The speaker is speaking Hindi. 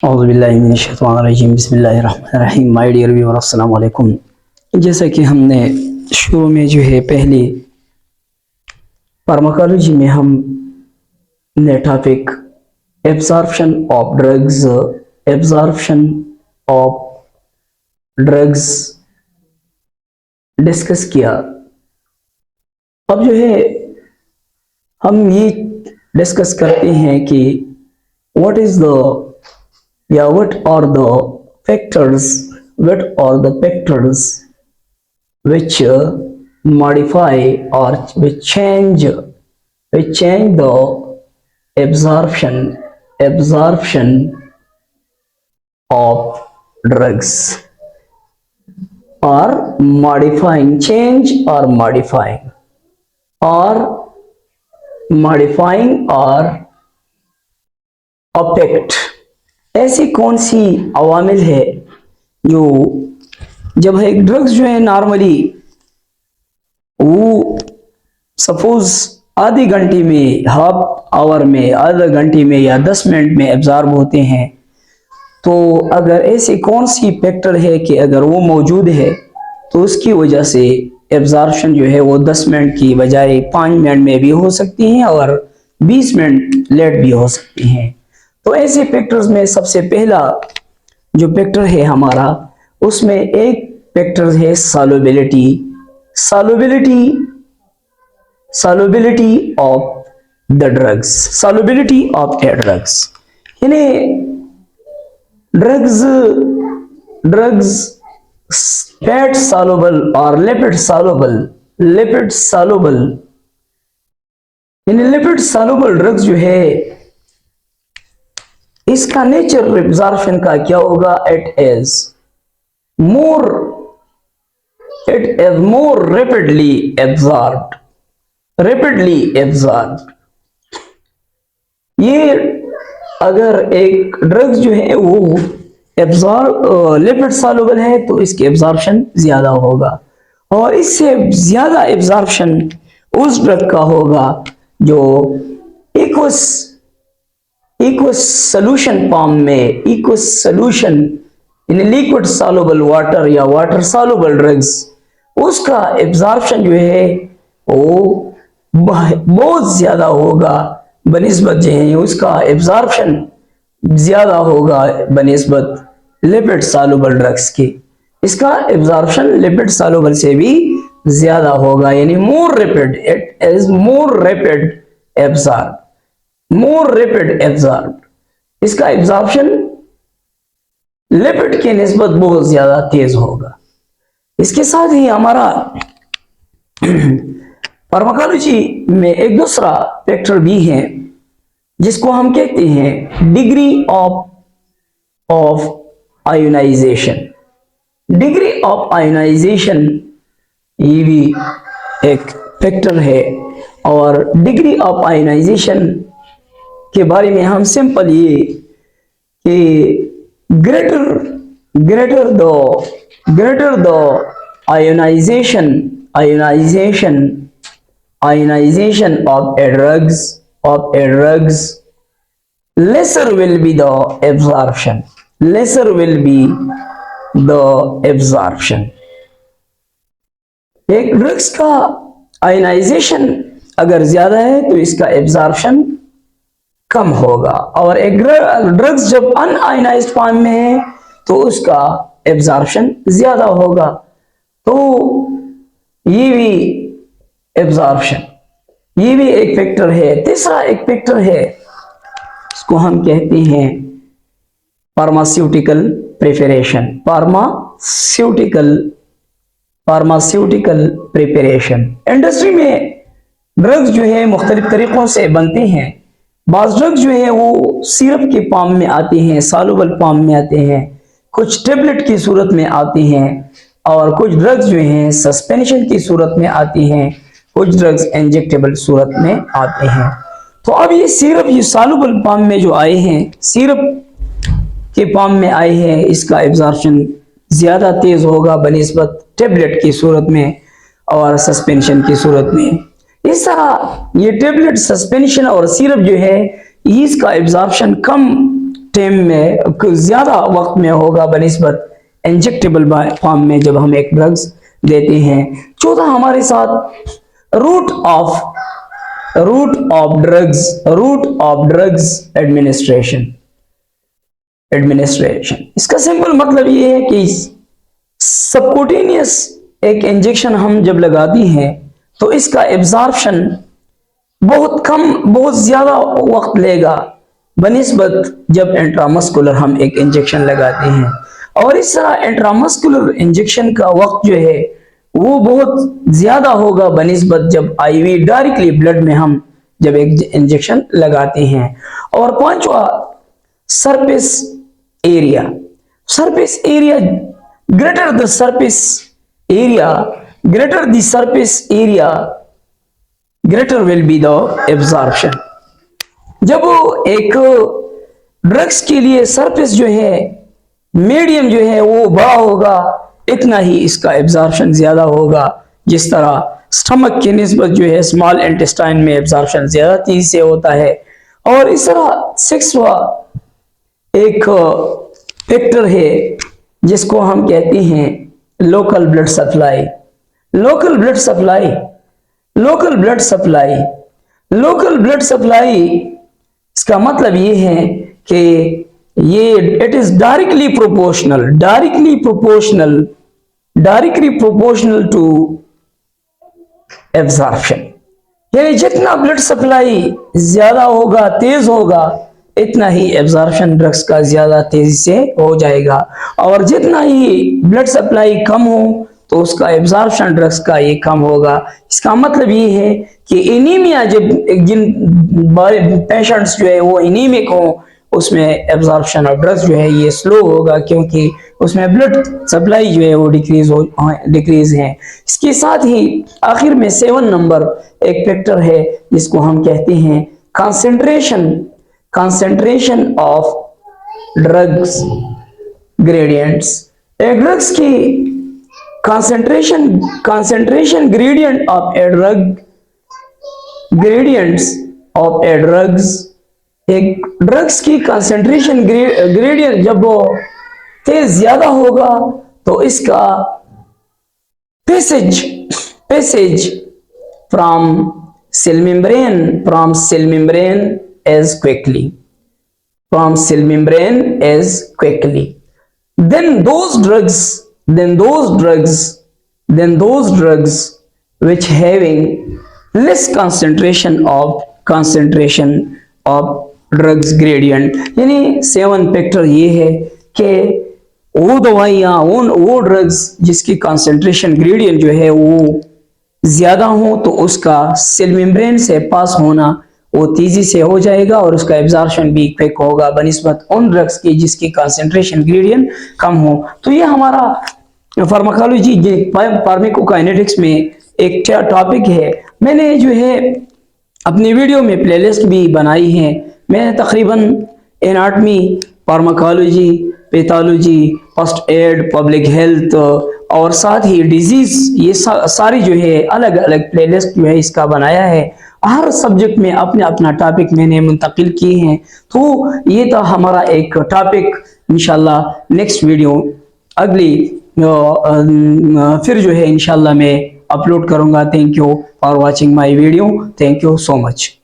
औज़ुबिल्लाहिमिनश्शैतानिर्रजीम बिस्मिल्लाहिर्रहमानिर्रहीम। माय डियर व्यूअर, अस्सलाम वालेकुम। जैसा कि हमने शुरू में जो है पहली फार्माकोलॉजी में हमने topic absorption of drugs absorption of drugs discuss किया। अब जो है हम ये डिस्कस करते हैं कि व्हाट इज द या what are the factors what are the factors which modify or which change the absorption of drugs or modifying or affect। ऐसी कौन सी अवामिल है जो जब एक ड्रग्स जो है नॉर्मली वो सपोज आधे घंटे में, हाफ आवर में, आधा घंटे में या 10 मिनट में एब्जॉर्ब होते हैं, तो अगर ऐसी कौन सी फैक्टर है कि अगर वो मौजूद है तो उसकी वजह से एब्जॉर्प्शन जो है वो 10 मिनट की बजाय 5 मिनट में भी हो सकती हैं और 20 मिनट लेट भी हो सकती हैं। तो ऐसे फैक्टर्स में सबसे पहला जो फैक्टर है हमारा, उसमें एक फैक्टर है solubility of the drugs. Solubility of A drugs यानी ड्रग्स फैट सॉल्युबल और लिपिड सॉल्युबल यानी लिपिड सॉल्युबल ड्रग्स जो है इसका नेचर एब्जॉर्प्शन का क्या होगा? It is more rapidly absorbed. ये अगर एक ड्रग्स जो है वो लिपिड सॉल्युबल है तो इसकी एब्जॉर्प्शन ज्यादा होगा, और इससे ज्यादा एब्जॉर्प्शन उस ड्रग का होगा जो इक्वस सोल्यूशन फॉर्म में, इन लिक्विड सॉल्युबल वाटर या वाटर सॉल्युबल ड्रग्स, उसका एब्जॉर्प्शन जो है वो बहुत ज्यादा होगा बनिस्बत जो है उसका एब्जॉर्प्शन ज्यादा होगा बनिस्बत लिपिड सॉल्युबल ड्रग्स के। इसका एब्जॉर्प्शन लिपिड सॉल्युबल से भी ज्यादा होगा, यानी more rapid, it is more rapid absorb. इसका एब्जॉर्प्शन लिपिड के निस्बत बहुत ज्यादा तेज होगा। इसके साथ ही हमारा फार्माकोलॉजी में एक दूसरा फैक्टर भी है जिसको हम कहते हैं degree of ionization. Degree of ionization ये भी एक फैक्टर है, और डिग्री ऑफ आयोनाइजेशन के बारे में हम सिंपल ये कि greater the ionization of a drugs, lesser will be the absorption। एक ड्रग्स का आयोनाइजेशन अगर ज्यादा है तो इसका एब्जॉर्प्शन कम होगा, और एक ड्रग्स जब अनआयोनाइज्ड फॉर्म में है तो उसका एब्जॉर्प्शन ज्यादा होगा। तो ये भी एब्जॉर्प्शन, ये भी एक फैक्टर है। तीसरा एक फैक्टर है, इसको हम कहते हैं फार्मास्यूटिकल प्रिपरेशन। इंडस्ट्री में ड्रग्स जो है मुख्तलिफ तरीकों से बनते हैं। बाज़ ड्रग्स जो है वो सिरप के फॉर्म में आते हैं, सॉल्युबल फॉर्म में आते हैं, कुछ टेबलेट की सूरत में आते हैं, और कुछ ड्रग्स जो हैं सस्पेंशन की सूरत में आती हैं, कुछ ड्रग्स इंजेक्टेबल सूरत में आते हैं। तो अब ये सिरप, ये सॉल्युबल फॉर्म में जो आए हैं, सिरप के फॉर्म में आए हैं, इसका एब्जॉर्प्शन ज्यादा तेज होगा बनिस्बत टेबलेट की सूरत में और सस्पेंशन की सूरत में। इस तरह ये टेबलेट, सस्पेंशन और सिरप जो है इसका एब्जॉर्प्शन कम टाइम में ज़्यादा वक्त में होगा बनिस्बत इंजेक्टेबल फॉर्म में जब हम एक ड्रग्स देते हैं। चौथा हमारे साथ रूट ऑफ ड्रग्स एडमिनिस्ट्रेशन। इसका सिंपल मतलब ये है कि सबकुटेनियस एक इंजेक्शन हम जब लगाती हैं तो इसका एब्जॉर्प्शन बहुत कम, बहुत ज्यादा वक्त लेगा बनिस्बत जब इंट्रामस्कुलर हम एक इंजेक्शन लगाते हैं। और इस तरह इंट्रामस्कुलर इंजेक्शन का वक्त जो है वो बहुत ज्यादा होगा बनिस्बत जब आईवी डायरेक्टली ब्लड में हम जब एक इंजेक्शन लगाते हैं। और पांचवा surface area greater the surface area greater will be the absorption। जब वो एक ड्रग्स के लिए सरफेस जो है मीडियम जो है वो बड़ा होगा इतना ही इसका एब्जॉर्प्शन ज्यादा होगा। जिस तरह स्टमक की निस्बत जो है स्मॉल इंटेस्टाइन में एब्जॉर्प्शन ज्यादा तेजी से होता है। और इस तरह सिक्सवा एक फैक्टर है जिसको हम कहते हैं लोकल ब्लड सप्लाई। इसका मतलब ये है कि ये it is directly proportional to absorption. यानी जितना ब्लड सप्लाई ज्यादा होगा, तेज होगा, इतना ही एब्जॉर्प्शन ड्रग्स का ज्यादा तेजी से हो जाएगा। और जितना ही ब्लड सप्लाई कम हो तो उसका एब्जॉर्प्शन ड्रग्स का ये कम होगा। इसका मतलब ये है कि एनीमिया जब जिन पेशेंट्स जो है वो एनीमिक हो उसमें एब्जॉर्प्शन ऑफ ड्रग्स जो है ये स्लो होगा क्योंकि उसमें ब्लड सप्लाई जो है वो डिक्रीज है। इसके साथ ही आखिर में 7 नंबर एक फैक्टर है जिसको हम कहते हैं कंसंट्रेशन ऑफ ड्रग्स ग्रेडियंट्स। एक ड्रग्स की concentration gradient of A drugs एक ड्रग्स की कंसंट्रेशन ग्रेडियंट जब वो तेज ज्यादा होगा तो इसका passage from cell membrane as quickly then those drugs which having less concentration of drugs gradient. यानी 7 फैक्टर ये है कि वो दवाइयाँ वो ड्रग्स जिसकी कंसंट्रेशन ग्रेडियंट जो है वो ज्यादा हो तो उसका सेल मेम्ब्रेन से पास होना वो तेजी से हो जाएगा और उसका एब्जॉर्प्शन भी क्विक होगा बनिस्बत उन ड्रग्स की जिसकी कंसंट्रेशन ग्रेडियंट कम हो। तो ये हमारा फार्माकोलॉजी फार्माकोकाइनेटिक्स में एक टॉपिक है। मैंने जो है अपनी वीडियो में प्लेलिस्ट भी बनाई है। मैं तकरीबन anatomy, pharmacology, pathology, first aid, public health और साथ ही डिजीज ये सारी जो है अलग अलग प्लेलिस्ट जो है इसका बनाया है। हर सब्जेक्ट में अपने अपना टॉपिक मैंने मुंतकिल किए हैं। तो ये था हमारा एक टॉपिक। इंशाल्लाह नेक्स्ट वीडियो अगली फिर जो है इंशाल्लाह मैं अपलोड करूंगा। Thank you for watching my video. Thank you so much.